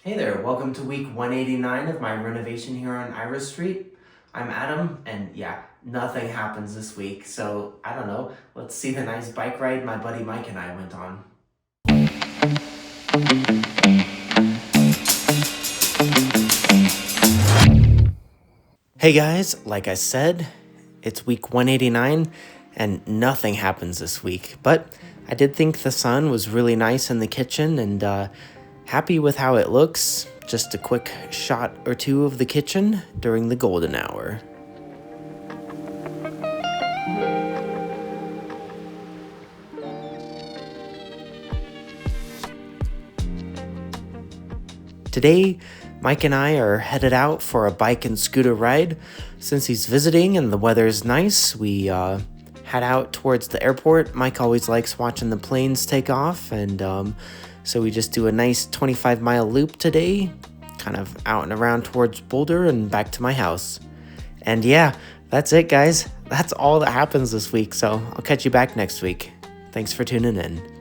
Hey there, welcome to week 189 of my renovation here on Iris Street. I'm Adam, and yeah, nothing happens this week, so I don't know, let's see the nice bike ride my buddy Mike and I went on. Hey guys, like I said, it's week 189, and nothing happens this week, but I did think the sun was really nice in the kitchen, and happy with how it looks. Just a quick shot or two of the kitchen during the golden hour. Today, Mike and I are headed out for a bike and scooter ride. Since he's visiting and the weather's nice, we head out towards the airport. Mike always likes watching the planes take off, and so we just do a nice 25-mile loop today, kind of out and around towards Boulder and back to my house. And yeah, that's it, guys. That's all that happens this week, so I'll catch you back next week. Thanks for tuning in.